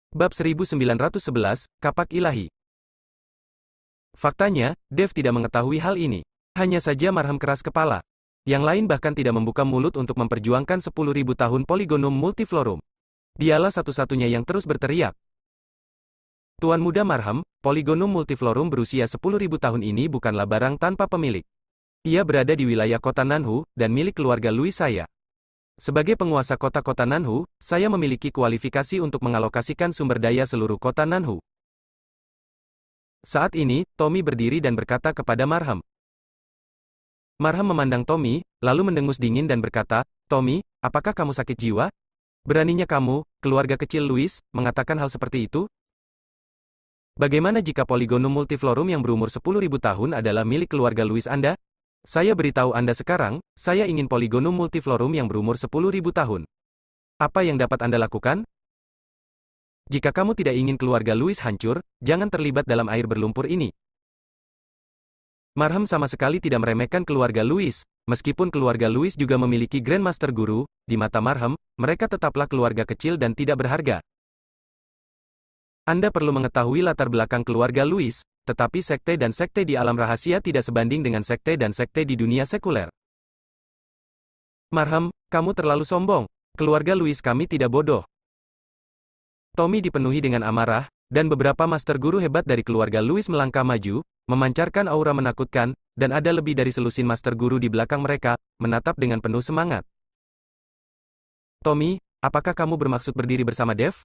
Bab 1911, Kapak Ilahi. Faktanya, Dev tidak mengetahui hal ini. Hanya saja Marham keras kepala. Yang lain bahkan tidak membuka mulut untuk memperjuangkan 10.000 tahun Polygonum Multiflorum. Dialah satu-satunya yang terus berteriak. Tuan Muda Marham, Polygonum Multiflorum berusia 10.000 tahun ini bukanlah barang tanpa pemilik. Ia berada di wilayah kota Nanhu, dan milik keluarga Louis saya. Sebagai penguasa kota-kota Nanhu, saya memiliki kualifikasi untuk mengalokasikan sumber daya seluruh kota Nanhu. Saat ini, Tommy berdiri dan berkata kepada Marham. Marham memandang Tommy, lalu mendengus dingin dan berkata, "Tommy, apakah kamu sakit jiwa? Beraninya kamu, keluarga kecil Louis, mengatakan hal seperti itu? Bagaimana jika Polygonum Multiflorum yang berumur 10.000 tahun adalah milik keluarga Louis Anda? Saya beritahu Anda sekarang, saya ingin Polygonum Multiflorum yang berumur 10.000 tahun. Apa yang dapat Anda lakukan? Jika kamu tidak ingin keluarga Louis hancur, jangan terlibat dalam air berlumpur ini." Marham sama sekali tidak meremehkan keluarga Louis. Meskipun keluarga Louis juga memiliki Grandmaster Guru, di mata Marham, mereka tetaplah keluarga kecil dan tidak berharga. Anda perlu mengetahui latar belakang keluarga Louis, tetapi sekte dan sekte di alam rahasia tidak sebanding dengan sekte dan sekte di dunia sekuler. Marham, kamu terlalu sombong. Keluarga Louis kami tidak bodoh. Tommy dipenuhi dengan amarah, dan beberapa master guru hebat dari keluarga Louis melangkah maju, memancarkan aura menakutkan, dan ada lebih dari selusin master guru di belakang mereka, menatap dengan penuh semangat. Tommy, apakah kamu bermaksud berdiri bersama Dev?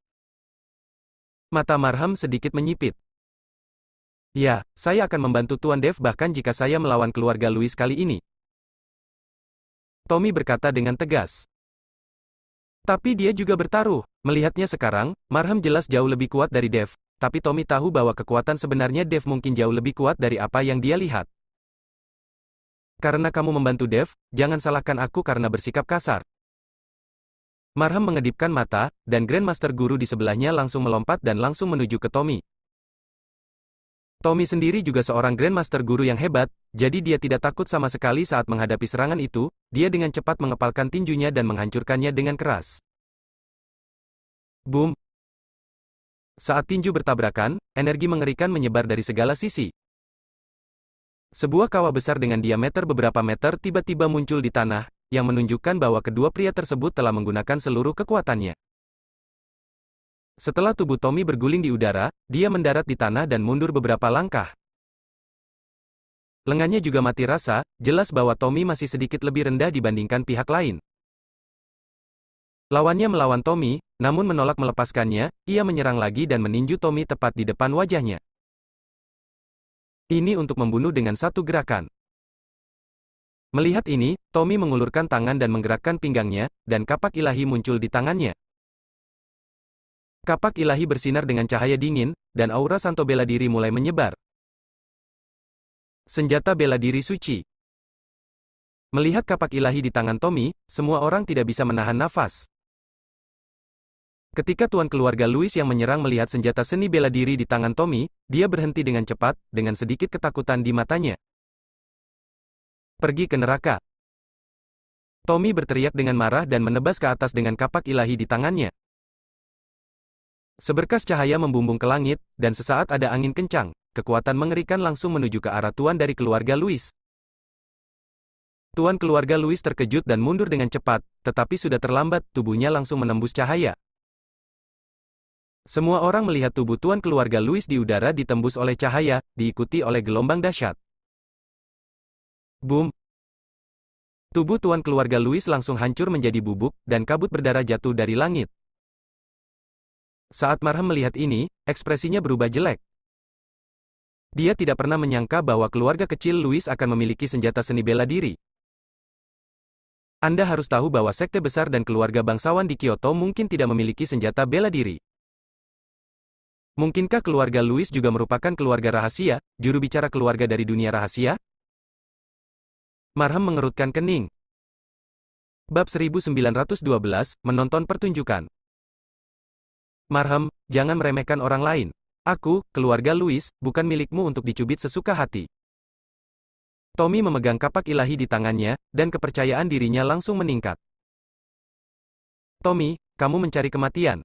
Mata Marham sedikit menyipit. Ya, saya akan membantu Tuan Dev bahkan jika saya melawan keluarga Louis kali ini. Tommy berkata dengan tegas. Tapi dia juga bertaruh. Melihatnya sekarang, Marham jelas jauh lebih kuat dari Dev, tapi Tommy tahu bahwa kekuatan sebenarnya Dev mungkin jauh lebih kuat dari apa yang dia lihat. Karena kamu membantu Dev, jangan salahkan aku karena bersikap kasar. Marham mengedipkan mata, dan Grandmaster Guru di sebelahnya langsung melompat dan langsung menuju ke Tommy. Tommy sendiri juga seorang Grandmaster Guru yang hebat, jadi dia tidak takut sama sekali saat menghadapi serangan itu, dia dengan cepat mengepalkan tinjunya dan menghancurkannya dengan keras. Boom! Saat tinju bertabrakan, energi mengerikan menyebar dari segala sisi. Sebuah kawah besar dengan diameter beberapa meter tiba-tiba muncul di tanah, yang menunjukkan bahwa kedua pria tersebut telah menggunakan seluruh kekuatannya. Setelah tubuh Tommy berguling di udara, dia mendarat di tanah dan mundur beberapa langkah. Lengannya juga mati rasa, jelas bahwa Tommy masih sedikit lebih rendah dibandingkan pihak lain. Lawannya melawan Tommy, namun menolak melepaskannya, ia menyerang lagi dan meninju Tommy tepat di depan wajahnya. Ini untuk membunuh dengan satu gerakan. Melihat ini, Tommy mengulurkan tangan dan menggerakkan pinggangnya, dan kapak ilahi muncul di tangannya. Kapak ilahi bersinar dengan cahaya dingin, dan aura santo bela diri mulai menyebar. Senjata bela diri suci. Melihat kapak ilahi di tangan Tommy, semua orang tidak bisa menahan nafas. Ketika tuan keluarga Louis yang menyerang melihat senjata seni bela diri di tangan Tommy, dia berhenti dengan cepat, dengan sedikit ketakutan di matanya. Pergi ke neraka. Tommy berteriak dengan marah dan menebas ke atas dengan kapak ilahi di tangannya. Seberkas cahaya membumbung ke langit, dan sesaat ada angin kencang, kekuatan mengerikan langsung menuju ke arah tuan dari keluarga Louis. Tuan keluarga Louis terkejut dan mundur dengan cepat, tetapi sudah terlambat, tubuhnya langsung menembus cahaya. Semua orang melihat tubuh tuan keluarga Louis di udara ditembus oleh cahaya, diikuti oleh gelombang dahsyat. Boom! Tubuh tuan keluarga Louis langsung hancur menjadi bubuk, dan kabut berdarah jatuh dari langit. Saat Marham melihat ini, ekspresinya berubah jelek. Dia tidak pernah menyangka bahwa keluarga kecil Louis akan memiliki senjata seni bela diri. Anda harus tahu bahwa sekte besar dan keluarga bangsawan di Kyoto mungkin tidak memiliki senjata bela diri. Mungkinkah keluarga Louis juga merupakan keluarga rahasia, juru bicara keluarga dari dunia rahasia? Marham mengerutkan kening. Bab 1912, menonton pertunjukan. Marham, jangan meremehkan orang lain. Aku, keluarga Louis, bukan milikmu untuk dicubit sesuka hati. Tommy memegang kapak ilahi di tangannya, dan kepercayaan dirinya langsung meningkat. Tommy, kamu mencari kematian.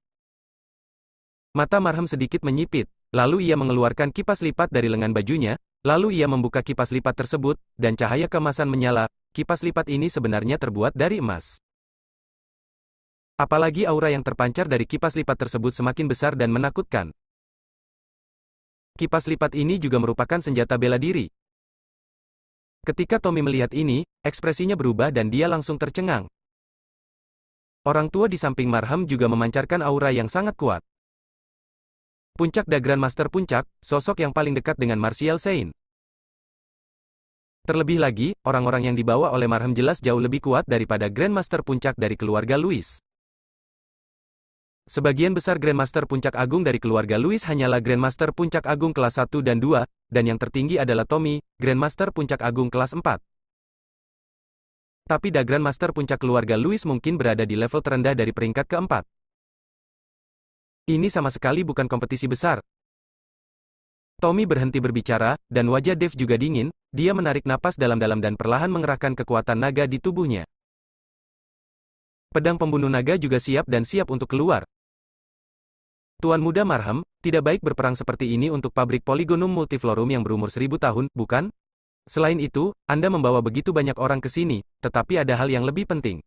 Mata Marham sedikit menyipit, lalu ia mengeluarkan kipas lipat dari lengan bajunya, lalu ia membuka kipas lipat tersebut, dan cahaya keemasan menyala. Kipas lipat ini sebenarnya terbuat dari emas. Apalagi aura yang terpancar dari kipas lipat tersebut semakin besar dan menakutkan. Kipas lipat ini juga merupakan senjata bela diri. Ketika Tommy melihat ini, ekspresinya berubah dan dia langsung tercengang. Orang tua di samping Marham juga memancarkan aura yang sangat kuat. Puncak The Grandmaster Puncak, sosok yang paling dekat dengan Martial Saint. Terlebih lagi, orang-orang yang dibawa oleh Marham jelas jauh lebih kuat daripada Grandmaster Puncak dari keluarga Louis. Sebagian besar Grandmaster Puncak Agung dari keluarga Louis hanyalah Grandmaster Puncak Agung kelas 1 dan 2, dan yang tertinggi adalah Tommy, Grandmaster Puncak Agung kelas 4. Tapi The Grandmaster Puncak keluarga Louis mungkin berada di level terendah dari peringkat keempat. Ini sama sekali bukan kompetisi besar. Tommy berhenti berbicara, dan wajah Dave juga dingin. Dia menarik napas dalam-dalam dan perlahan mengerahkan kekuatan naga di tubuhnya. Pedang pembunuh naga juga siap dan siap untuk keluar. Tuan Muda Marham, tidak baik berperang seperti ini untuk pabrik Polygonum Multiflorum yang berumur 1000 tahun, bukan? Selain itu, Anda membawa begitu banyak orang ke sini, tetapi ada hal yang lebih penting.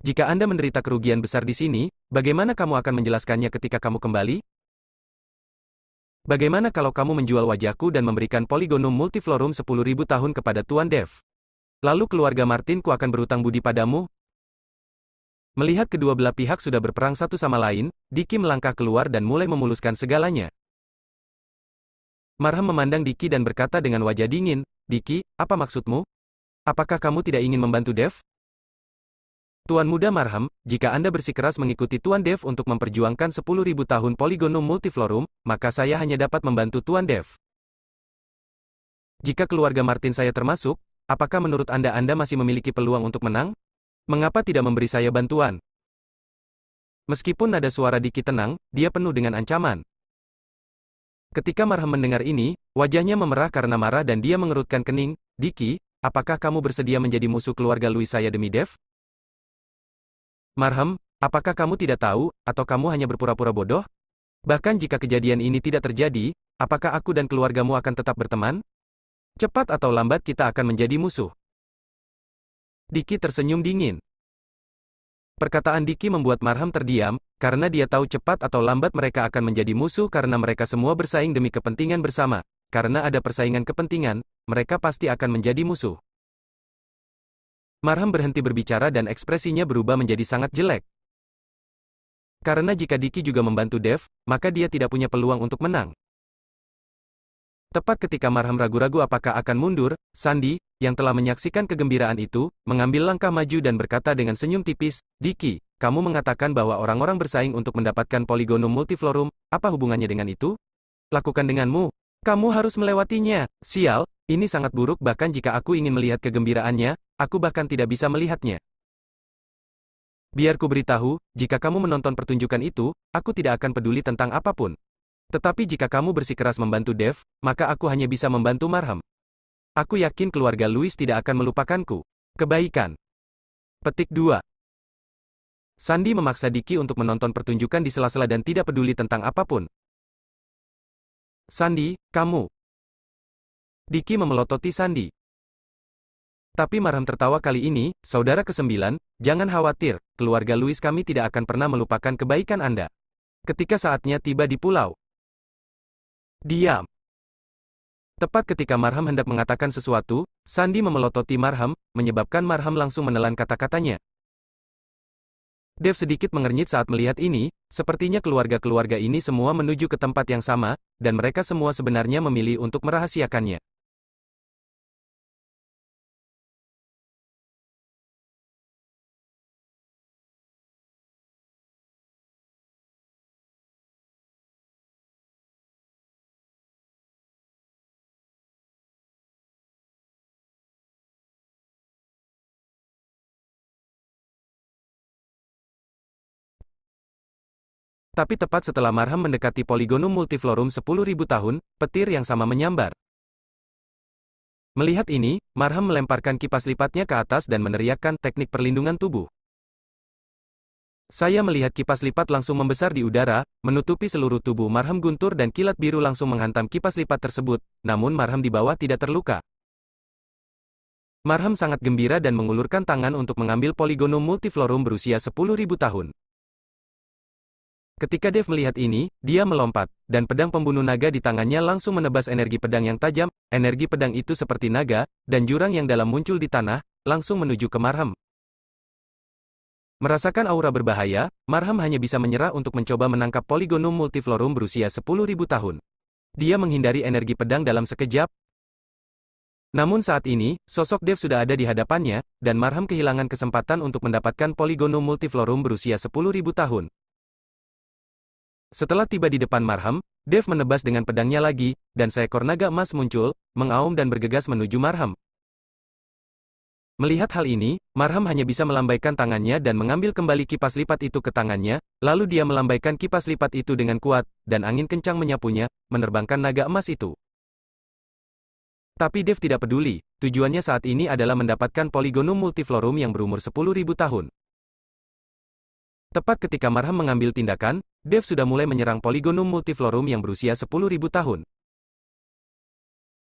Jika Anda menderita kerugian besar di sini, bagaimana kamu akan menjelaskannya ketika kamu kembali? Bagaimana kalau kamu menjual wajahku dan memberikan Polygonum Multiflorum 10.000 tahun kepada Tuan Dev? Lalu keluarga Martinku akan berutang budi padamu? Melihat kedua belah pihak sudah berperang satu sama lain, Diki melangkah keluar dan mulai memuluskan segalanya. Marham memandang Diki dan berkata dengan wajah dingin, "Diki, apa maksudmu? Apakah kamu tidak ingin membantu Dev?" Tuan Muda Marham, jika Anda bersikeras mengikuti Tuan Dev untuk memperjuangkan 10.000 tahun Polygonum Multiflorum, maka saya hanya dapat membantu Tuan Dev. Jika keluarga Martin saya termasuk, apakah menurut Anda masih memiliki peluang untuk menang? Mengapa tidak memberi saya bantuan? Meskipun nada suara Diki tenang, dia penuh dengan ancaman. Ketika Marham mendengar ini, wajahnya memerah karena marah dan dia mengerutkan kening. "Diki, apakah kamu bersedia menjadi musuh keluarga Louis saya demi Dev?" Marham, apakah kamu tidak tahu, atau kamu hanya berpura-pura bodoh? Bahkan jika kejadian ini tidak terjadi, apakah aku dan keluargamu akan tetap berteman? Cepat atau lambat kita akan menjadi musuh. Diki tersenyum dingin. Perkataan Diki membuat Marham terdiam, karena dia tahu cepat atau lambat mereka akan menjadi musuh karena mereka semua bersaing demi kepentingan bersama. Karena ada persaingan kepentingan, mereka pasti akan menjadi musuh. Marham berhenti berbicara dan ekspresinya berubah menjadi sangat jelek. Karena jika Diki juga membantu Dev, maka dia tidak punya peluang untuk menang. Tepat ketika Marham ragu-ragu apakah akan mundur, Sandy, yang telah menyaksikan kegembiraan itu, mengambil langkah maju dan berkata dengan senyum tipis, "Diki, kamu mengatakan bahwa orang-orang bersaing untuk mendapatkan Polygonum Multiflorum, apa hubungannya dengan itu? Lakukan denganmu. Kamu harus melewatinya. Sial, ini sangat buruk bahkan jika aku ingin melihat kegembiraannya, aku bahkan tidak bisa melihatnya. Biar ku beritahu, jika kamu menonton pertunjukan itu, aku tidak akan peduli tentang apapun. Tetapi jika kamu bersikeras membantu Dev, maka aku hanya bisa membantu Marham. Aku yakin keluarga Louis tidak akan melupakanku. Kebaikan." Petik 2. Sandy memaksa Diki untuk menonton pertunjukan di sela-sela dan tidak peduli tentang apapun. "Sandy, kamu..." Diki memelototi Sandy. Tapi Marham tertawa kali ini, "Saudara ke-9, jangan khawatir, keluarga Louis kami tidak akan pernah melupakan kebaikan Anda. Ketika saatnya tiba di pulau." Diam. Tepat ketika Marham hendak mengatakan sesuatu, Sandy memelototi Marham, menyebabkan Marham langsung menelan kata-katanya. Dev sedikit mengernyit saat melihat ini, sepertinya keluarga-keluarga ini semua menuju ke tempat yang sama, dan mereka semua sebenarnya memilih untuk merahasiakannya. Tapi tepat setelah Marham mendekati Polygonum Multiflorum 10.000 tahun, petir yang sama menyambar. Melihat ini, Marham melemparkan kipas lipatnya ke atas dan meneriakkan teknik perlindungan tubuh. Saya melihat kipas lipat langsung membesar di udara, menutupi seluruh tubuh Marham. Guntur dan kilat biru langsung menghantam kipas lipat tersebut, namun Marham di bawah tidak terluka. Marham sangat gembira dan mengulurkan tangan untuk mengambil Polygonum Multiflorum berusia 10.000 tahun. Ketika Dev melihat ini, dia melompat, dan pedang pembunuh naga di tangannya langsung menebas energi pedang yang tajam. Energi pedang itu seperti naga, dan jurang yang dalam muncul di tanah, langsung menuju ke Marham. Merasakan aura berbahaya, Marham hanya bisa menyerah untuk mencoba menangkap Polygonum Multiflorum berusia 10.000 tahun. Dia menghindari energi pedang dalam sekejap. Namun saat ini, sosok Dev sudah ada di hadapannya, dan Marham kehilangan kesempatan untuk mendapatkan Polygonum Multiflorum berusia 10.000 tahun. Setelah tiba di depan Marham, Dev menebas dengan pedangnya lagi, dan seekor naga emas muncul, mengaum dan bergegas menuju Marham. Melihat hal ini, Marham hanya bisa melambaikan tangannya dan mengambil kembali kipas lipat itu ke tangannya, lalu dia melambaikan kipas lipat itu dengan kuat, dan angin kencang menyapunya, menerbangkan naga emas itu. Tapi Dev tidak peduli, tujuannya saat ini adalah mendapatkan Polygonum Multiflorum yang berumur 10.000 tahun. Tepat ketika Marham mengambil tindakan, Dev sudah mulai menyerang Polygonum Multiflorum yang berusia 10.000 tahun.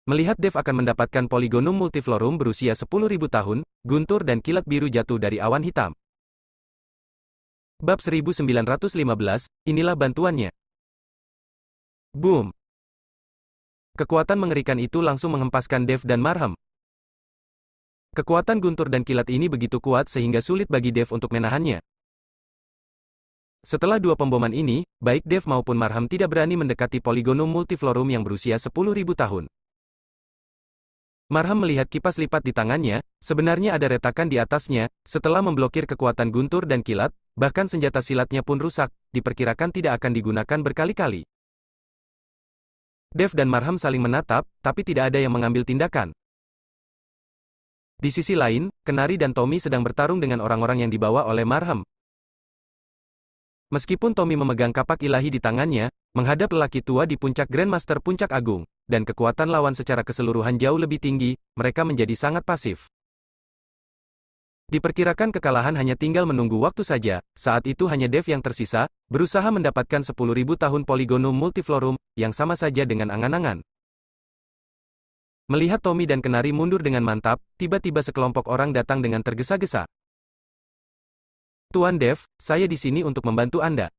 Melihat Dev akan mendapatkan Polygonum Multiflorum berusia 10.000 tahun, guntur dan kilat biru jatuh dari awan hitam. Bab 1915, inilah bantuannya. Boom! Kekuatan mengerikan itu langsung menghempaskan Dev dan Marham. Kekuatan guntur dan kilat ini begitu kuat sehingga sulit bagi Dev untuk menahannya. Setelah dua pemboman ini, baik Dev maupun Marham tidak berani mendekati Polygonum Multiflorum yang berusia 10.000 tahun. Marham melihat kipas lipat di tangannya, sebenarnya ada retakan di atasnya, setelah memblokir kekuatan guntur dan kilat, bahkan senjata silatnya pun rusak, diperkirakan tidak akan digunakan berkali-kali. Dev dan Marham saling menatap, tapi tidak ada yang mengambil tindakan. Di sisi lain, Kenari dan Tommy sedang bertarung dengan orang-orang yang dibawa oleh Marham. Meskipun Tommy memegang kapak ilahi di tangannya, menghadap lelaki tua di puncak Grandmaster Puncak Agung, dan kekuatan lawan secara keseluruhan jauh lebih tinggi, mereka menjadi sangat pasif. Diperkirakan kekalahan hanya tinggal menunggu waktu saja, saat itu hanya Dev yang tersisa, berusaha mendapatkan 10.000 tahun Polygonum Multiflorum, yang sama saja dengan angan-angan. Melihat Tommy dan Kenari mundur dengan mantap, tiba-tiba sekelompok orang datang dengan tergesa-gesa. Tuan Dev, saya di sini untuk membantu Anda.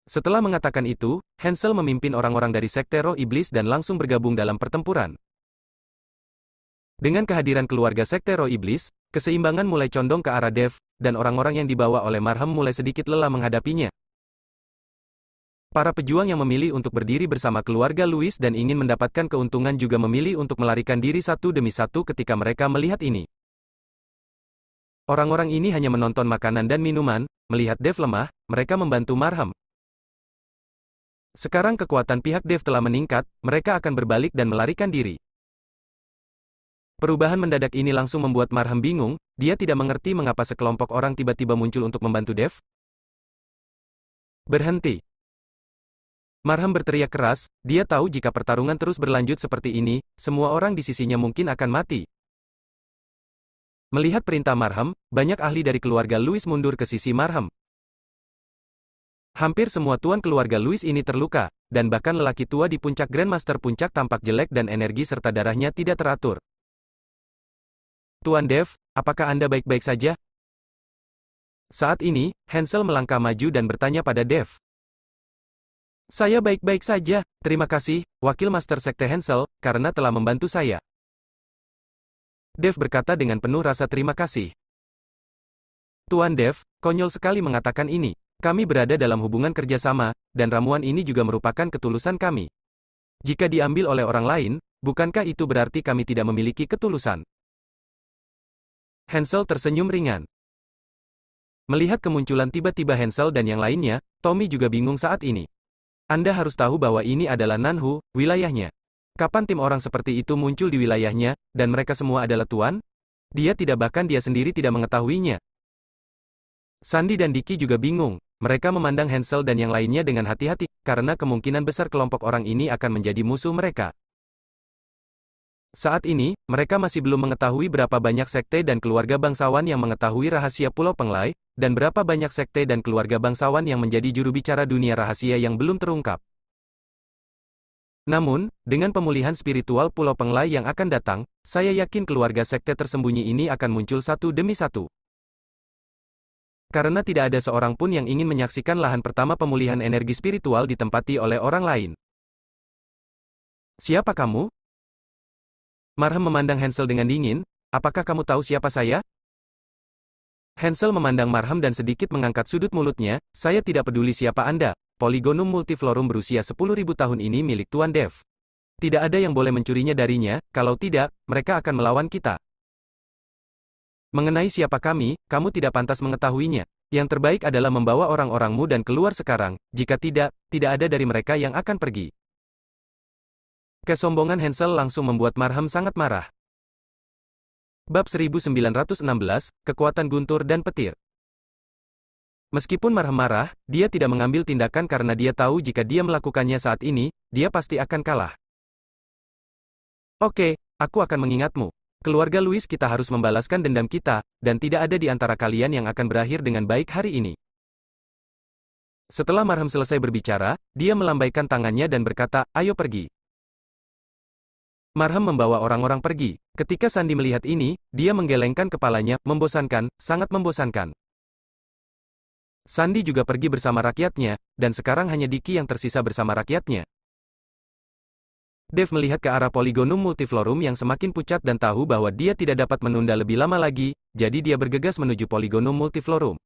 Setelah mengatakan itu, Hansel memimpin orang-orang dari Sekte Roh Iblis dan langsung bergabung dalam pertempuran. Dengan kehadiran keluarga Sekte Roh Iblis, keseimbangan mulai condong ke arah Dev, dan orang-orang yang dibawa oleh Marham mulai sedikit lelah menghadapinya. Para pejuang yang memilih untuk berdiri bersama keluarga Louis dan ingin mendapatkan keuntungan juga memilih untuk melarikan diri satu demi satu ketika mereka melihat ini. Orang-orang ini hanya menonton makanan dan minuman, melihat Dev lemah, mereka membantu Marham. Sekarang kekuatan pihak Dev telah meningkat, mereka akan berbalik dan melarikan diri. Perubahan mendadak ini langsung membuat Marham bingung, dia tidak mengerti mengapa sekelompok orang tiba-tiba muncul untuk membantu Dev. Berhenti. Marham berteriak keras, dia tahu jika pertarungan terus berlanjut seperti ini, semua orang di sisinya mungkin akan mati. Melihat perintah Marham, banyak ahli dari keluarga Louis mundur ke sisi Marham. Hampir semua tuan keluarga Louis ini terluka, dan bahkan lelaki tua di puncak Grandmaster Puncak tampak jelek dan energi serta darahnya tidak teratur. Tuan Dev, apakah Anda baik-baik saja? Saat ini, Hansel melangkah maju dan bertanya pada Dev. Saya baik-baik saja, terima kasih, Wakil Master Sekte Hansel, karena telah membantu saya. Dev berkata dengan penuh rasa terima kasih. Tuan Dev, konyol sekali mengatakan ini. Kami berada dalam hubungan kerjasama, dan ramuan ini juga merupakan ketulusan kami. Jika diambil oleh orang lain, bukankah itu berarti kami tidak memiliki ketulusan? Hansel tersenyum ringan. Melihat kemunculan tiba-tiba Hansel dan yang lainnya, Tommy juga bingung saat ini. Anda harus tahu bahwa ini adalah Nanhu, wilayahnya. Kapan tim orang seperti itu muncul di wilayahnya, dan mereka semua adalah tuan? Dia bahkan dia sendiri tidak mengetahuinya. Sandy dan Dicky juga bingung, mereka memandang Hansel dan yang lainnya dengan hati-hati, karena kemungkinan besar kelompok orang ini akan menjadi musuh mereka. Saat ini, mereka masih belum mengetahui berapa banyak sekte dan keluarga bangsawan yang mengetahui rahasia Pulau Penglai, dan berapa banyak sekte dan keluarga bangsawan yang menjadi juru bicara dunia rahasia yang belum terungkap. Namun, dengan pemulihan spiritual Pulau Penglai yang akan datang, saya yakin keluarga sekte tersembunyi ini akan muncul satu demi satu. Karena tidak ada seorang pun yang ingin menyaksikan lahan pertama pemulihan energi spiritual ditempati oleh orang lain. Siapa kamu? Marhem memandang Hansel dengan dingin, apakah kamu tahu siapa saya? Hansel memandang Marhem dan sedikit mengangkat sudut mulutnya, saya tidak peduli siapa Anda, Polygonum multiflorum berusia 10.000 tahun ini milik Tuan Dev. Tidak ada yang boleh mencurinya darinya, kalau tidak, mereka akan melawan kita. Mengenai siapa kami, kamu tidak pantas mengetahuinya. Yang terbaik adalah membawa orang-orangmu dan keluar sekarang, jika tidak, tidak ada dari mereka yang akan pergi. Kesombongan Hansel langsung membuat Marhem sangat marah. Bab 1916, Kekuatan Guntur dan Petir. Meskipun Marhem marah, dia tidak mengambil tindakan karena dia tahu jika dia melakukannya saat ini, dia pasti akan kalah. Oke, aku akan mengingatmu. Keluarga Louis kita harus membalaskan dendam kita, dan tidak ada di antara kalian yang akan berakhir dengan baik hari ini. Setelah Marhem selesai berbicara, dia melambaikan tangannya dan berkata, ayo pergi. Marhem membawa orang-orang pergi. Ketika Sandi melihat ini, dia menggelengkan kepalanya, membosankan, sangat membosankan. Sandi juga pergi bersama rakyatnya, dan sekarang hanya Diki yang tersisa bersama rakyatnya. Dev melihat ke arah Polygonum multiflorum yang semakin pucat dan tahu bahwa dia tidak dapat menunda lebih lama lagi, jadi dia bergegas menuju Polygonum multiflorum.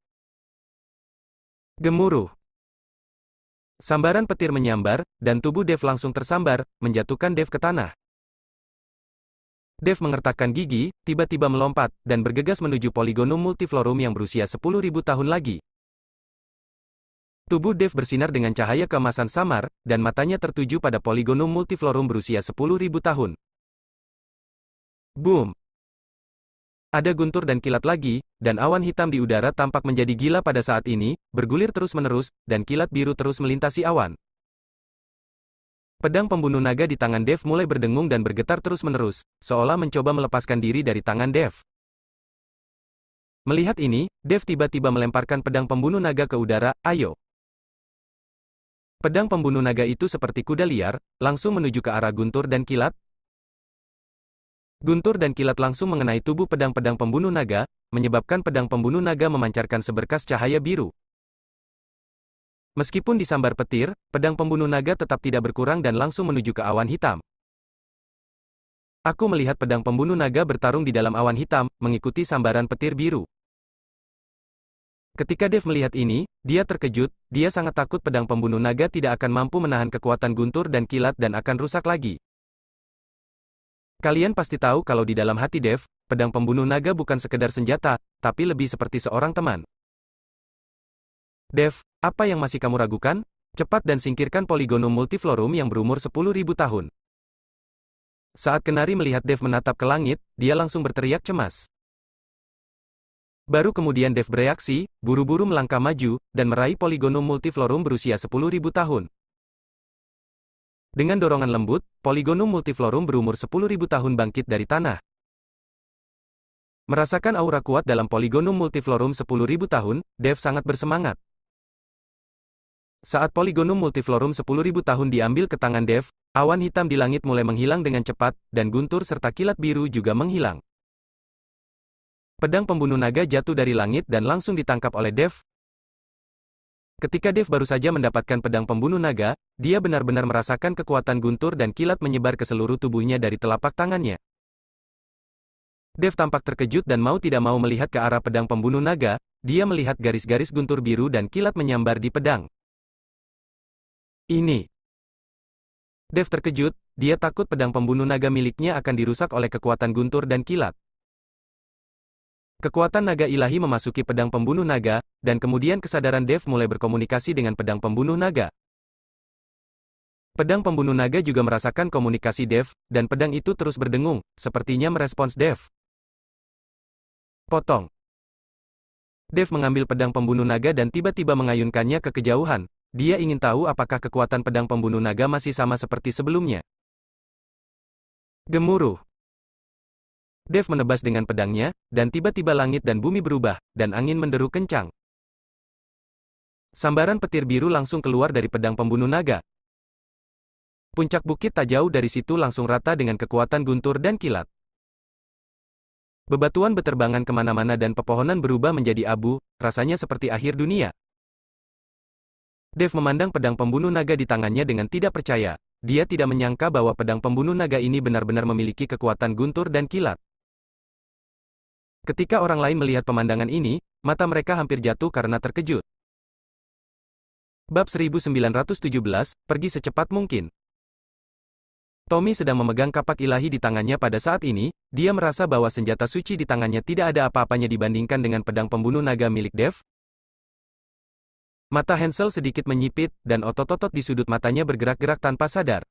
Gemuruh. Sambaran petir menyambar, dan tubuh Dev langsung tersambar, menjatuhkan Dev ke tanah. Dev mengertakkan gigi, tiba-tiba melompat, dan bergegas menuju Polygonum multiflorum yang berusia 10.000 tahun lagi. Tubuh Dev bersinar dengan cahaya keemasan samar, dan matanya tertuju pada Polygonum multiflorum berusia 10.000 tahun. Boom! Ada guntur dan kilat lagi, dan awan hitam di udara tampak menjadi gila pada saat ini, bergulir terus-menerus, dan kilat biru terus melintasi awan. Pedang pembunuh naga di tangan Dev mulai berdengung dan bergetar terus-menerus, seolah mencoba melepaskan diri dari tangan Dev. Melihat ini, Dev tiba-tiba melemparkan pedang pembunuh naga ke udara, ayo. Pedang pembunuh naga itu seperti kuda liar, langsung menuju ke arah guntur dan kilat. Guntur dan kilat langsung mengenai tubuh pedang-pedang pembunuh naga, menyebabkan pedang pembunuh naga memancarkan seberkas cahaya biru. Meskipun disambar petir, pedang pembunuh naga tetap tidak berkurang dan langsung menuju ke awan hitam. Aku melihat pedang pembunuh naga bertarung di dalam awan hitam, mengikuti sambaran petir biru. Ketika Dev melihat ini, dia terkejut, dia sangat takut pedang pembunuh naga tidak akan mampu menahan kekuatan guntur dan kilat dan akan rusak lagi. Kalian pasti tahu kalau di dalam hati Dev, pedang pembunuh naga bukan sekedar senjata, tapi lebih seperti seorang teman. Dev, apa yang masih kamu ragukan? Cepat dan singkirkan Polygonum multiflorum yang berumur 10.000 tahun. Saat Kenari melihat Dev menatap ke langit, dia langsung berteriak cemas. Baru kemudian Dev bereaksi, buru-buru melangkah maju, dan meraih Polygonum multiflorum berusia 10.000 tahun. Dengan dorongan lembut, Polygonum multiflorum berumur 10.000 tahun bangkit dari tanah. Merasakan aura kuat dalam Polygonum multiflorum 10.000 tahun, Dev sangat bersemangat. Saat Polygonum multiflorum 10.000 tahun diambil ke tangan Dev, awan hitam di langit mulai menghilang dengan cepat, dan guntur serta kilat biru juga menghilang. Pedang pembunuh naga jatuh dari langit dan langsung ditangkap oleh Dev. Ketika Dev baru saja mendapatkan pedang pembunuh naga, dia benar-benar merasakan kekuatan guntur dan kilat menyebar ke seluruh tubuhnya dari telapak tangannya. Dev tampak terkejut dan mau tidak mau melihat ke arah pedang pembunuh naga, dia melihat garis-garis guntur biru dan kilat menyambar di pedang. Ini. Dev terkejut, dia takut pedang pembunuh naga miliknya akan dirusak oleh kekuatan guntur dan kilat. Kekuatan naga ilahi memasuki pedang pembunuh naga, dan kemudian kesadaran Dev mulai berkomunikasi dengan pedang pembunuh naga. Pedang pembunuh naga juga merasakan komunikasi Dev, dan pedang itu terus berdengung, sepertinya merespons Dev. Potong. Dev mengambil pedang pembunuh naga dan tiba-tiba mengayunkannya ke kejauhan. Dia ingin tahu apakah kekuatan pedang pembunuh naga masih sama seperti sebelumnya. Gemuruh. Dev menebas dengan pedangnya, dan tiba-tiba langit dan bumi berubah, dan angin menderu kencang. Sambaran petir biru langsung keluar dari pedang pembunuh naga. Puncak bukit tak jauh dari situ langsung rata dengan kekuatan guntur dan kilat. Bebatuan beterbangan kemana-mana dan pepohonan berubah menjadi abu, rasanya seperti akhir dunia. Dev memandang pedang pembunuh naga di tangannya dengan tidak percaya. Dia tidak menyangka bahwa pedang pembunuh naga ini benar-benar memiliki kekuatan guntur dan kilat. Ketika orang lain melihat pemandangan ini, mata mereka hampir jatuh karena terkejut. Bab 1917, pergi secepat mungkin. Tommy sedang memegang kapak ilahi di tangannya pada saat ini, dia merasa bahwa senjata suci di tangannya tidak ada apa-apanya dibandingkan dengan pedang pembunuh naga milik Dev. Mata Hansel sedikit menyipit, dan otot-otot di sudut matanya bergerak-gerak tanpa sadar.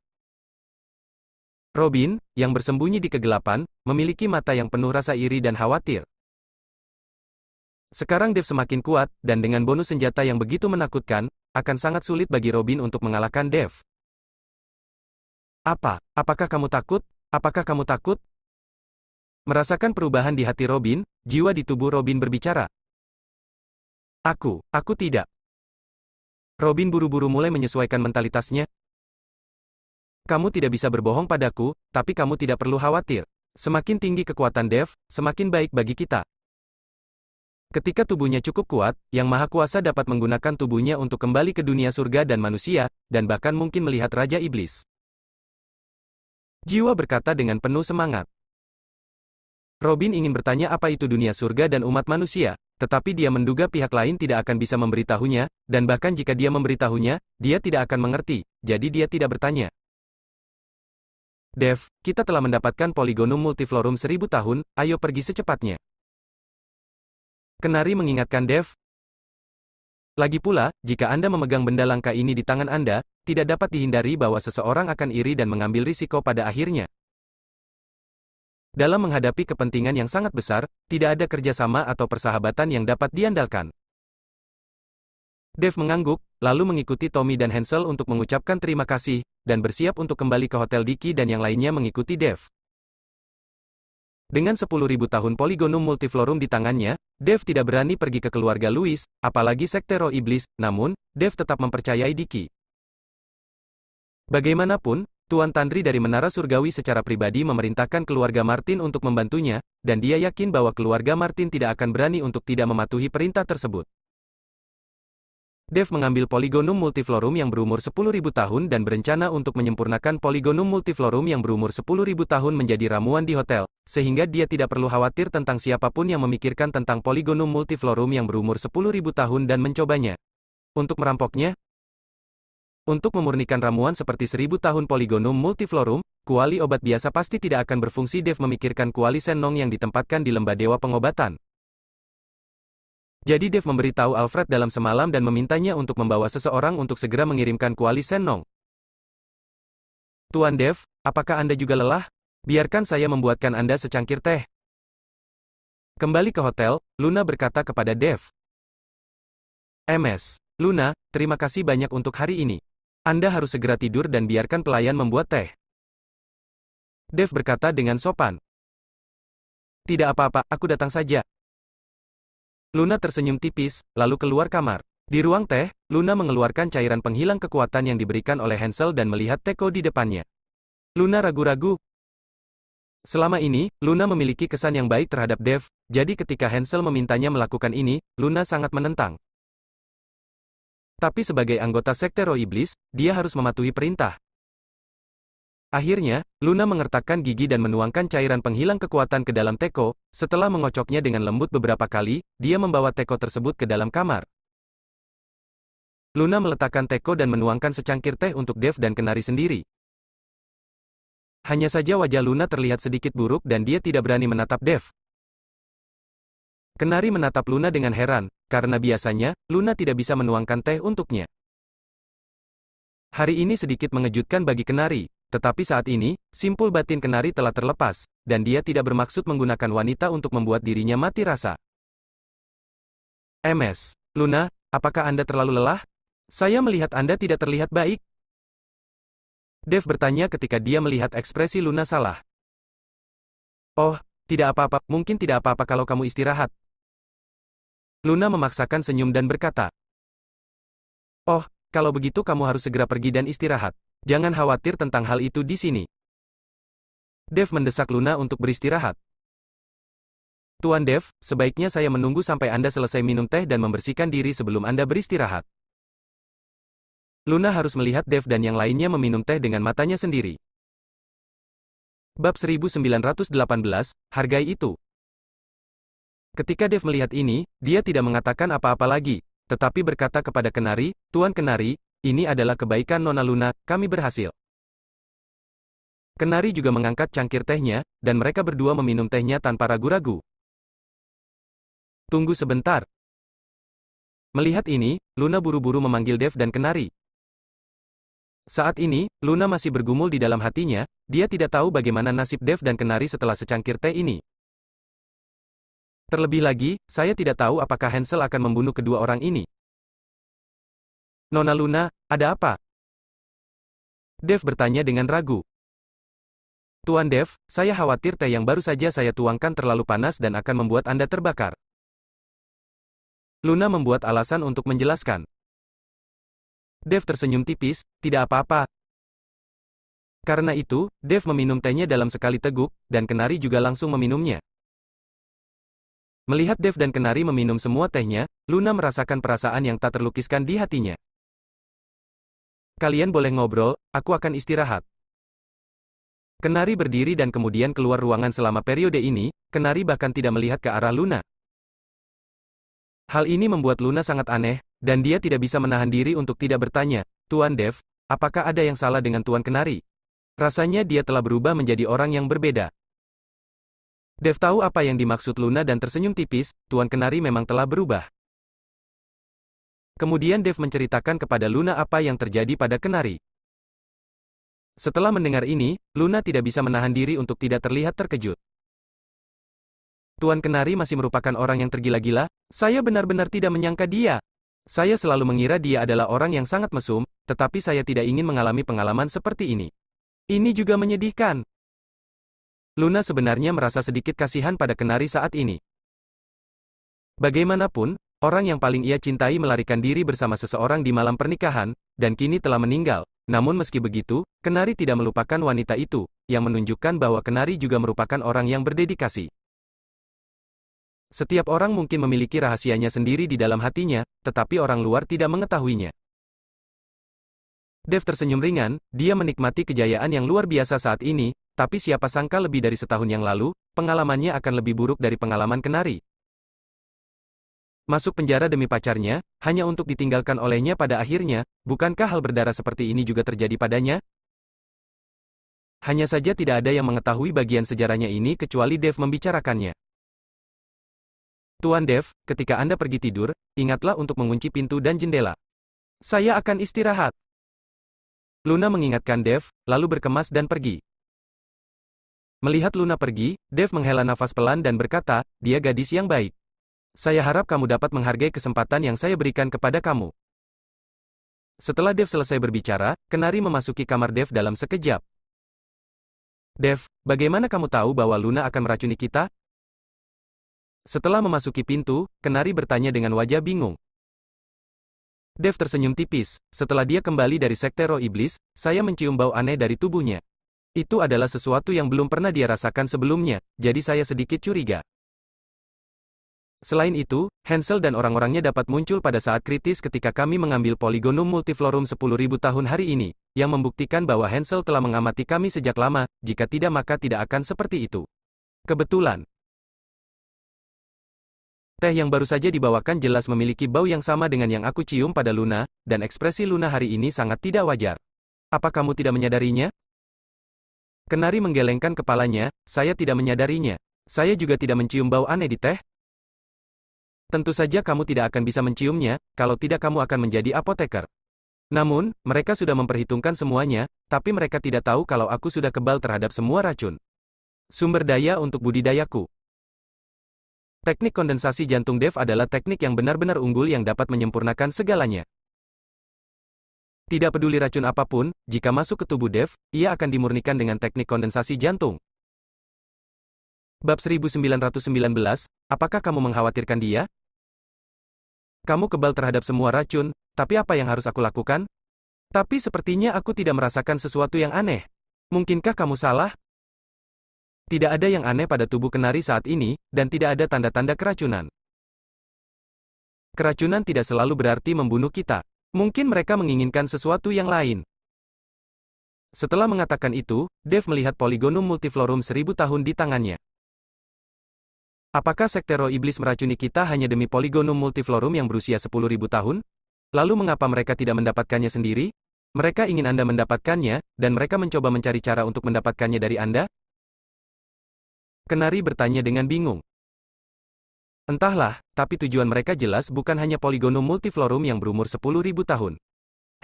Robin, yang bersembunyi di kegelapan, memiliki mata yang penuh rasa iri dan khawatir. Sekarang Dev semakin kuat, dan dengan bonus senjata yang begitu menakutkan, akan sangat sulit bagi Robin untuk mengalahkan Dev. Apakah kamu takut? Apakah kamu takut? Merasakan perubahan di hati Robin, jiwa di tubuh Robin berbicara. Aku tidak. Robin buru-buru mulai menyesuaikan mentalitasnya. Kamu tidak bisa berbohong padaku, tapi kamu tidak perlu khawatir. Semakin tinggi kekuatan Dev, semakin baik bagi kita. Ketika tubuhnya cukup kuat, Yang Maha Kuasa dapat menggunakan tubuhnya untuk kembali ke dunia surga dan manusia, dan bahkan mungkin melihat Raja Iblis. Jiwa berkata dengan penuh semangat. Robin ingin bertanya apa itu dunia surga dan umat manusia, tetapi dia menduga pihak lain tidak akan bisa memberitahunya, dan bahkan jika dia memberitahunya, dia tidak akan mengerti, jadi dia tidak bertanya. Dev, kita telah mendapatkan Polygonum Multiflorum 1000 tahun, ayo pergi secepatnya. Kenari mengingatkan Dev. Lagi pula, jika Anda memegang benda langka ini di tangan Anda, tidak dapat dihindari bahwa seseorang akan iri dan mengambil risiko pada akhirnya. Dalam menghadapi kepentingan yang sangat besar, tidak ada kerjasama atau persahabatan yang dapat diandalkan. Dev mengangguk, lalu mengikuti Tommy dan Hansel untuk mengucapkan terima kasih, dan bersiap untuk kembali ke Hotel Diki dan yang lainnya mengikuti Dev. Dengan 10.000 tahun Polygonum Multiflorum di tangannya, Dev tidak berani pergi ke keluarga Louis, apalagi Sekte Roh Iblis, namun, Dev tetap mempercayai Diki. Bagaimanapun, Tuan Tandri dari Menara Surgawi secara pribadi memerintahkan keluarga Martin untuk membantunya, dan dia yakin bahwa keluarga Martin tidak akan berani untuk tidak mematuhi perintah tersebut. Dev mengambil Polygonum Multiflorum yang berumur 10.000 tahun dan berencana untuk menyempurnakan Polygonum Multiflorum yang berumur 10.000 tahun menjadi ramuan di hotel, sehingga dia tidak perlu khawatir tentang siapapun yang memikirkan tentang Polygonum Multiflorum yang berumur 10.000 tahun dan mencobanya. Untuk merampoknya, untuk memurnikan ramuan seperti 1000 tahun Polygonum Multiflorum, kuali obat biasa pasti tidak akan berfungsi. Dev memikirkan kuali Sennong yang ditempatkan di lembah dewa pengobatan. Jadi Dev memberitahu Alfred dalam semalam dan memintanya untuk membawa seseorang untuk segera mengirimkan kuali Sennong. Tuan Dev, apakah Anda juga lelah? Biarkan saya membuatkan Anda secangkir teh. Kembali ke hotel, Luna berkata kepada Dev. Luna, terima kasih banyak untuk hari ini. Anda harus segera tidur dan biarkan pelayan membuat teh. Dev berkata dengan sopan. Tidak apa-apa, aku datang saja. Luna tersenyum tipis, lalu keluar kamar. Di ruang teh, Luna mengeluarkan cairan penghilang kekuatan yang diberikan oleh Hansel dan melihat Teko di depannya. Luna ragu-ragu. Selama ini, Luna memiliki kesan yang baik terhadap Dev, jadi ketika Hansel memintanya melakukan ini, Luna sangat menentang. Tapi sebagai anggota Sekte Roh Iblis, dia harus mematuhi perintah. Akhirnya, Luna mengertakkan gigi dan menuangkan cairan penghilang kekuatan ke dalam Teko. Setelah mengocoknya dengan lembut beberapa kali, dia membawa Teko tersebut ke dalam kamar. Luna meletakkan Teko dan menuangkan secangkir teh untuk Dev dan Kenari sendiri. Hanya saja wajah Luna terlihat sedikit buruk dan dia tidak berani menatap Dev. Kenari menatap Luna dengan heran, karena biasanya, Luna tidak bisa menuangkan teh untuknya. Hari ini sedikit mengejutkan bagi Kenari. Tetapi saat ini, simpul batin Kenari telah terlepas, dan dia tidak bermaksud menggunakan wanita untuk membuat dirinya mati rasa. Luna, apakah Anda terlalu lelah? Saya melihat Anda tidak terlihat baik. Dev bertanya ketika dia melihat ekspresi Luna salah. Oh, Tidak apa-apa, mungkin tidak apa-apa kalau kamu istirahat. Luna memaksakan senyum dan berkata, "Oh, kalau begitu kamu harus segera pergi dan istirahat. Jangan khawatir tentang hal itu di sini." Dev mendesak Luna untuk beristirahat. "Tuan Dev, sebaiknya saya menunggu sampai Anda selesai minum teh dan membersihkan diri sebelum Anda beristirahat." Luna harus melihat Dev dan yang lainnya meminum teh dengan matanya sendiri. Bab 1918, hargai itu. Ketika Dev melihat ini, dia tidak mengatakan apa-apa lagi, tetapi berkata kepada Kenari, "Tuan Kenari, ini adalah kebaikan Nona Luna, kami berhasil." Kenari juga mengangkat cangkir tehnya, dan mereka berdua meminum tehnya tanpa ragu-ragu. "Tunggu sebentar." Melihat ini, Luna buru-buru memanggil Dev dan Kenari. Saat ini, Luna masih bergumul di dalam hatinya, dia tidak tahu bagaimana nasib Dev dan Kenari setelah secangkir teh ini. Terlebih lagi, saya tidak tahu apakah Hansel akan membunuh kedua orang ini. "Nona Luna, ada apa?" Dev bertanya dengan ragu. "Tuan Dev, saya khawatir teh yang baru saja saya tuangkan terlalu panas dan akan membuat Anda terbakar." Luna membuat alasan untuk menjelaskan. Dev tersenyum tipis, "Tidak apa-apa." Karena itu, Dev meminum tehnya dalam sekali teguk, dan Kenari juga langsung meminumnya. Melihat Dev dan Kenari meminum semua tehnya, Luna merasakan perasaan yang tak terlukiskan di hatinya. "Kalian boleh ngobrol, aku akan istirahat." Kenari berdiri dan kemudian keluar ruangan. Selama periode ini, Kenari bahkan tidak melihat ke arah Luna. Hal ini membuat Luna sangat aneh, dan dia tidak bisa menahan diri untuk tidak bertanya, "Tuan Dev, apakah ada yang salah dengan Tuan Kenari?" Rasanya dia telah berubah menjadi orang yang berbeda. Dev tahu apa yang dimaksud Luna dan tersenyum tipis, Tuan Kenari memang telah berubah. Kemudian Dev menceritakan kepada Luna apa yang terjadi pada Kenari. Setelah mendengar ini, Luna tidak bisa menahan diri untuk tidak terlihat terkejut. "Tuan Kenari masih merupakan orang yang tergila-gila, saya benar-benar tidak menyangka dia. Saya selalu mengira dia adalah orang yang sangat mesum, tetapi saya tidak ingin mengalami pengalaman seperti ini. Ini juga menyedihkan." Luna sebenarnya merasa sedikit kasihan pada Kenari saat ini. Bagaimanapun, orang yang paling ia cintai melarikan diri bersama seseorang di malam pernikahan, dan kini telah meninggal. Namun meski begitu, Kenari tidak melupakan wanita itu, yang menunjukkan bahwa Kenari juga merupakan orang yang berdedikasi. Setiap orang mungkin memiliki rahasianya sendiri di dalam hatinya, tetapi orang luar tidak mengetahuinya. Dev tersenyum ringan, dia menikmati kejayaan yang luar biasa saat ini, tapi siapa sangka lebih dari setahun yang lalu, pengalamannya akan lebih buruk dari pengalaman Kenari. Masuk penjara demi pacarnya, hanya untuk ditinggalkan olehnya pada akhirnya, bukankah hal berdarah seperti ini juga terjadi padanya? Hanya saja tidak ada yang mengetahui bagian sejarahnya ini kecuali Dev membicarakannya. "Tuan Dev, ketika Anda pergi tidur, ingatlah untuk mengunci pintu dan jendela. Saya akan istirahat." Luna mengingatkan Dev, lalu berkemas dan pergi. Melihat Luna pergi, Dev menghela nafas pelan dan berkata, "Dia gadis yang baik. Saya harap kamu dapat menghargai kesempatan yang saya berikan kepada kamu." Setelah Dev selesai berbicara, Kenari memasuki kamar Dev dalam sekejap. "Dev, bagaimana kamu tahu bahwa Luna akan meracuni kita?" Setelah memasuki pintu, Kenari bertanya dengan wajah bingung. Dev tersenyum tipis. "Setelah dia kembali dari sekte roh iblis, saya mencium bau aneh dari tubuhnya. Itu adalah sesuatu yang belum pernah dia rasakan sebelumnya, jadi saya sedikit curiga. Selain itu, Hansel dan orang-orangnya dapat muncul pada saat kritis ketika kami mengambil Polygonum Multiflorum 10.000 tahun hari ini, yang membuktikan bahwa Hansel telah mengamati kami sejak lama, jika tidak maka tidak akan seperti itu. Kebetulan. Teh yang baru saja dibawakan jelas memiliki bau yang sama dengan yang aku cium pada Luna, dan ekspresi Luna hari ini sangat tidak wajar. Apa kamu tidak menyadarinya?" Kenari menggelengkan kepalanya, "Saya tidak menyadarinya. Saya juga tidak mencium bau aneh di teh." "Tentu saja kamu tidak akan bisa menciumnya, kalau tidak kamu akan menjadi apoteker. Namun, mereka sudah memperhitungkan semuanya, tapi mereka tidak tahu kalau aku sudah kebal terhadap semua racun. Sumber daya untuk budidayaku." Teknik kondensasi jantung Dev adalah teknik yang benar-benar unggul yang dapat menyempurnakan segalanya. Tidak peduli racun apapun, jika masuk ke tubuh Dev, ia akan dimurnikan dengan teknik kondensasi jantung. Bab 1919, apakah kamu mengkhawatirkan dia? Kamu kebal terhadap semua racun, tapi apa yang harus aku lakukan? Tapi sepertinya aku tidak merasakan sesuatu yang aneh. Mungkinkah kamu salah? Tidak ada yang aneh pada tubuh kenari saat ini, dan tidak ada tanda-tanda keracunan. Keracunan tidak selalu berarti membunuh kita. Mungkin mereka menginginkan sesuatu yang lain. Setelah mengatakan itu, Dave melihat Polygonum multiflorum 1000 tahun di tangannya. Apakah sekte roh iblis meracuni kita hanya demi Polygonum multiflorum yang berusia 10.000 tahun? Lalu mengapa mereka tidak mendapatkannya sendiri? Mereka ingin Anda mendapatkannya, dan mereka mencoba mencari cara untuk mendapatkannya dari Anda? Kenari bertanya dengan bingung. Entahlah, tapi tujuan mereka jelas bukan hanya Polygonum multiflorum yang berumur 10.000 tahun.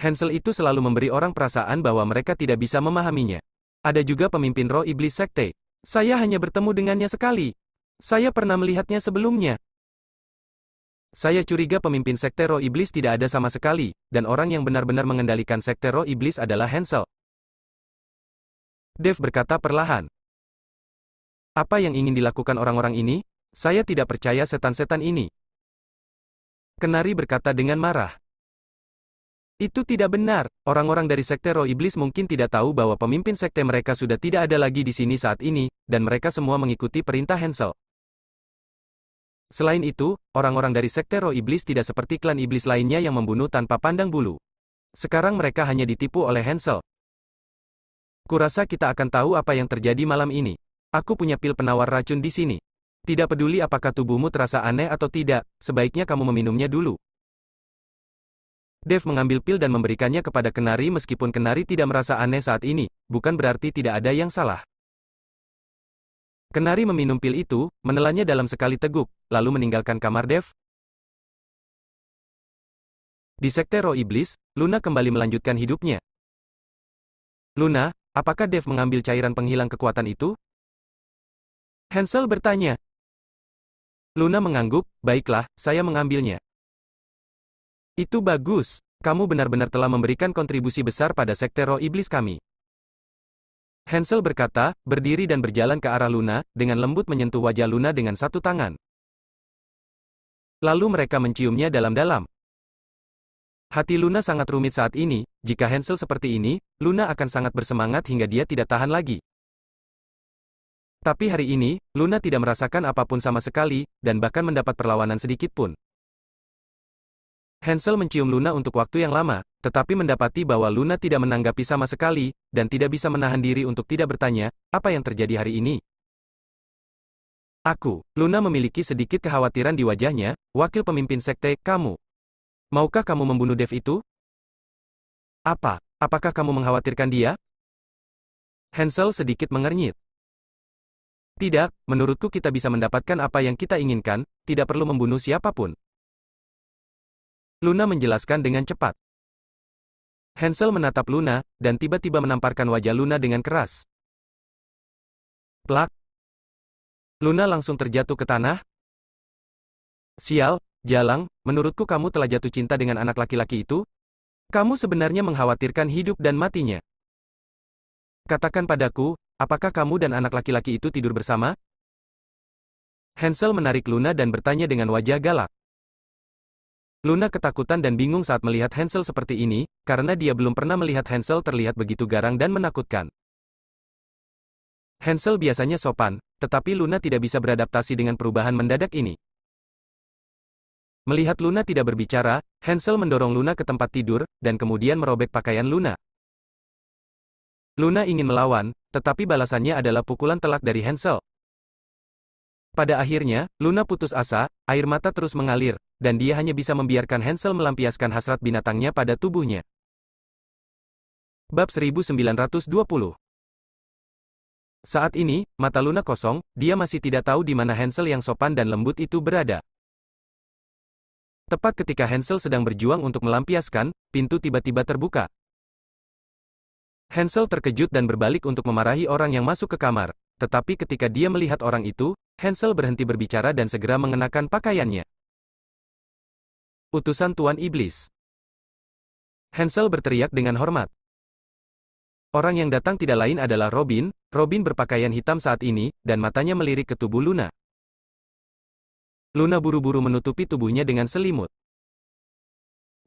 Hansel itu selalu memberi orang perasaan bahwa mereka tidak bisa memahaminya. Ada juga pemimpin roh iblis sekte. Saya hanya bertemu dengannya sekali. Saya pernah melihatnya sebelumnya. Saya curiga pemimpin sekte roh iblis tidak ada sama sekali, dan orang yang benar-benar mengendalikan sekte roh iblis adalah Hansel. Dave berkata perlahan. Apa yang ingin dilakukan orang-orang ini? Saya tidak percaya setan-setan ini. Kenari berkata dengan marah. Itu tidak benar. Orang-orang dari sekte roh iblis mungkin tidak tahu bahwa pemimpin sekte mereka sudah tidak ada lagi di sini saat ini, dan mereka semua mengikuti perintah Hansel. Selain itu, orang-orang dari sekte roh iblis tidak seperti klan iblis lainnya yang membunuh tanpa pandang bulu. Sekarang mereka hanya ditipu oleh Hansel. Kurasa kita akan tahu apa yang terjadi malam ini. Aku punya pil penawar racun di sini. Tidak peduli apakah tubuhmu terasa aneh atau tidak, sebaiknya kamu meminumnya dulu. Dave mengambil pil dan memberikannya kepada kenari meskipun kenari tidak merasa aneh saat ini, bukan berarti tidak ada yang salah. Kenari meminum pil itu, menelannya dalam sekali teguk, lalu meninggalkan kamar Dave. Di sekte roh iblis, Luna kembali melanjutkan hidupnya. Luna, apakah Dave mengambil cairan penghilang kekuatan itu? Hansel bertanya. Luna mengangguk, baiklah, saya mengambilnya. Itu bagus, kamu benar-benar telah memberikan kontribusi besar pada sekte roh iblis kami. Hansel berkata, berdiri dan berjalan ke arah Luna, dengan lembut menyentuh wajah Luna dengan satu tangan. Lalu mereka menciumnya dalam-dalam. Hati Luna sangat rumit saat ini, jika Hansel seperti ini, Luna akan sangat bersemangat hingga dia tidak tahan lagi. Tapi hari ini, Luna tidak merasakan apapun sama sekali, dan bahkan mendapat perlawanan sedikit pun. Hansel mencium Luna untuk waktu yang lama, tetapi mendapati bahwa Luna tidak menanggapi sama sekali, dan tidak bisa menahan diri untuk tidak bertanya, apa yang terjadi hari ini? Luna memiliki sedikit kekhawatiran di wajahnya, wakil pemimpin sekte, kamu. Maukah kamu membunuh Dave itu? Apakah kamu mengkhawatirkan dia? Hansel sedikit mengernyit. Tidak, menurutku kita bisa mendapatkan apa yang kita inginkan, tidak perlu membunuh siapapun. Luna menjelaskan dengan cepat. Hansel menatap Luna, dan tiba-tiba menamparkan wajah Luna dengan keras. Plak. Luna langsung terjatuh ke tanah. Sial, Jalang, menurutku kamu telah jatuh cinta dengan anak laki-laki itu? Kamu sebenarnya mengkhawatirkan hidup dan matinya. Katakan padaku, apakah kamu dan anak laki-laki itu tidur bersama? Hansel menarik Luna dan bertanya dengan wajah galak. Luna ketakutan dan bingung saat melihat Hansel seperti ini, karena dia belum pernah melihat Hansel terlihat begitu garang dan menakutkan. Hansel biasanya sopan, tetapi Luna tidak bisa beradaptasi dengan perubahan mendadak ini. Melihat Luna tidak berbicara, Hansel mendorong Luna ke tempat tidur, dan kemudian merobek pakaian Luna. Luna ingin melawan, tetapi balasannya adalah pukulan telak dari Hansel. Pada akhirnya, Luna putus asa, air mata terus mengalir, dan dia hanya bisa membiarkan Hansel melampiaskan hasrat binatangnya pada tubuhnya. Bab 1920. Saat ini, mata Luna kosong, dia masih tidak tahu di mana Hansel yang sopan dan lembut itu berada. Tepat ketika Hansel sedang berjuang untuk melampiaskan, pintu tiba-tiba terbuka. Hansel terkejut dan berbalik untuk memarahi orang yang masuk ke kamar, tetapi ketika dia melihat orang itu, Hansel berhenti berbicara dan segera mengenakan pakaiannya. Utusan Tuan Iblis. Hansel berteriak dengan hormat. Orang yang datang tidak lain adalah Robin. Robin berpakaian hitam saat ini, dan matanya melirik ke tubuh Luna. Luna buru-buru menutupi tubuhnya dengan selimut.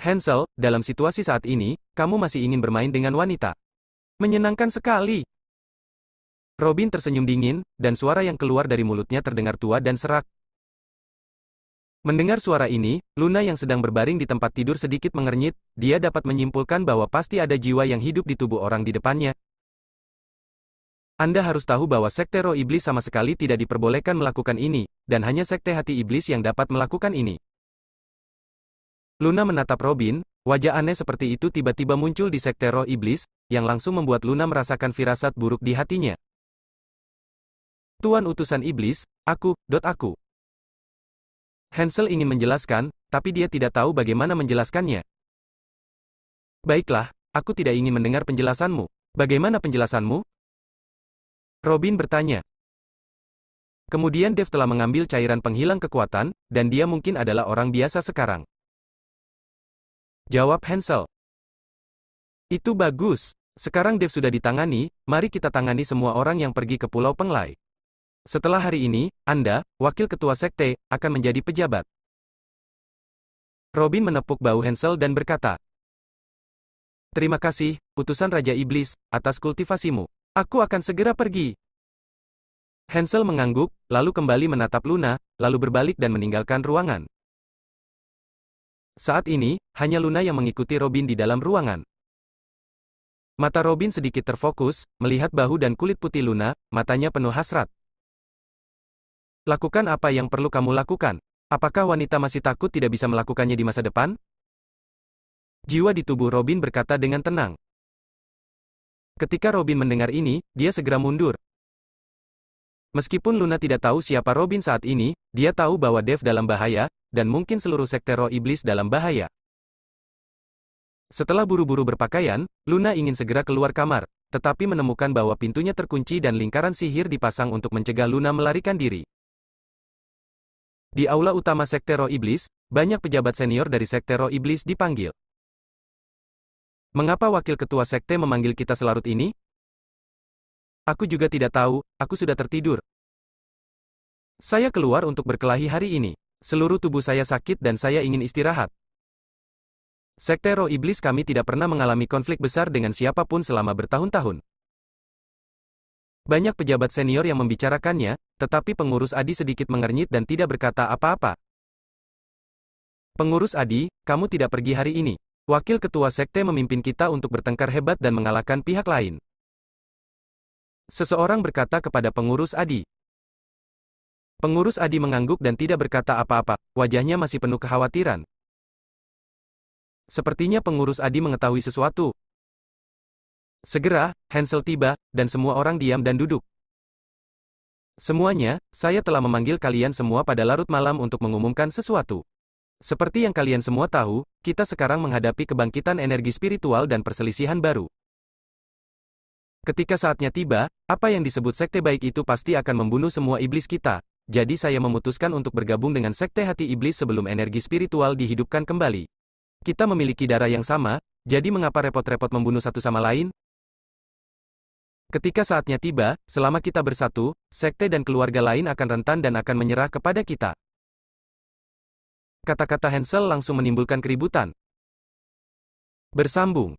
Hansel, dalam situasi saat ini, kamu masih ingin bermain dengan wanita. Menyenangkan sekali. Robin tersenyum dingin, dan suara yang keluar dari mulutnya terdengar tua dan serak. Mendengar suara ini, Luna yang sedang berbaring di tempat tidur sedikit mengernyit, dia dapat menyimpulkan bahwa pasti ada jiwa yang hidup di tubuh orang di depannya. Anda harus tahu bahwa Sekte Roh Iblis sama sekali tidak diperbolehkan melakukan ini, dan hanya Sekte Hati Iblis yang dapat melakukan ini. Luna menatap Robin, wajah aneh seperti itu tiba-tiba muncul di Sekte Roh Iblis, yang langsung membuat Luna merasakan firasat buruk di hatinya. Tuan utusan iblis, aku. Hansel ingin menjelaskan, tapi dia tidak tahu bagaimana menjelaskannya. Baiklah, aku tidak ingin mendengar penjelasanmu. Bagaimana penjelasanmu? Robin bertanya. Kemudian Dev telah mengambil cairan penghilang kekuatan, dan dia mungkin adalah orang biasa sekarang. Jawab Hansel. Itu bagus. Sekarang Dev sudah ditangani, mari kita tangani semua orang yang pergi ke Pulau Penglai. Setelah hari ini, Anda, wakil ketua sekte, akan menjadi pejabat. Robin menepuk bahu Hansel dan berkata, terima kasih, utusan Raja Iblis, atas kultivasimu. Aku akan segera pergi. Hansel mengangguk, lalu kembali menatap Luna, lalu berbalik dan meninggalkan ruangan. Saat ini, hanya Luna yang mengikuti Robin di dalam ruangan. Mata Robin sedikit terfokus, melihat bahu dan kulit putih Luna, matanya penuh hasrat. Lakukan apa yang perlu kamu lakukan. Apakah wanita masih takut tidak bisa melakukannya di masa depan? Jiwa di tubuh Robin berkata dengan tenang. Ketika Robin mendengar ini, dia segera mundur. Meskipun Luna tidak tahu siapa Robin saat ini, dia tahu bahwa Dev dalam bahaya, dan mungkin seluruh Sekte Roh Iblis dalam bahaya. Setelah buru-buru berpakaian, Luna ingin segera keluar kamar, tetapi menemukan bahwa pintunya terkunci dan lingkaran sihir dipasang untuk mencegah Luna melarikan diri. Di aula utama Sekte Roh Iblis, banyak pejabat senior dari Sekte Roh Iblis dipanggil. Mengapa wakil ketua sekte memanggil kita selarut ini? Aku juga tidak tahu, aku sudah tertidur. Saya keluar untuk berkelahi hari ini. Seluruh tubuh saya sakit dan saya ingin istirahat. Sekte Roh Iblis kami tidak pernah mengalami konflik besar dengan siapapun selama bertahun-tahun. Banyak pejabat senior yang membicarakannya, tetapi pengurus Adi sedikit mengernyit dan tidak berkata apa-apa. Pengurus Adi, kamu tidak pergi hari ini. Wakil ketua sekte memimpin kita untuk bertengkar hebat dan mengalahkan pihak lain. Seseorang berkata kepada pengurus Adi. Pengurus Adi mengangguk dan tidak berkata apa-apa, wajahnya masih penuh kekhawatiran. Sepertinya pengurus Adi mengetahui sesuatu. Segera, Hansel tiba, dan semua orang diam dan duduk. Semuanya, saya telah memanggil kalian semua pada larut malam untuk mengumumkan sesuatu. Seperti yang kalian semua tahu, kita sekarang menghadapi kebangkitan energi spiritual dan perselisihan baru. Ketika saatnya tiba, apa yang disebut sekte baik itu pasti akan membunuh semua iblis kita. Jadi saya memutuskan untuk bergabung dengan sekte hati iblis sebelum energi spiritual dihidupkan kembali. Kita memiliki darah yang sama, jadi mengapa repot-repot membunuh satu sama lain? Ketika saatnya tiba, selama kita bersatu, sekte dan keluarga lain akan rentan dan akan menyerah kepada kita. Kata-kata Hansel langsung menimbulkan keributan. Bersambung.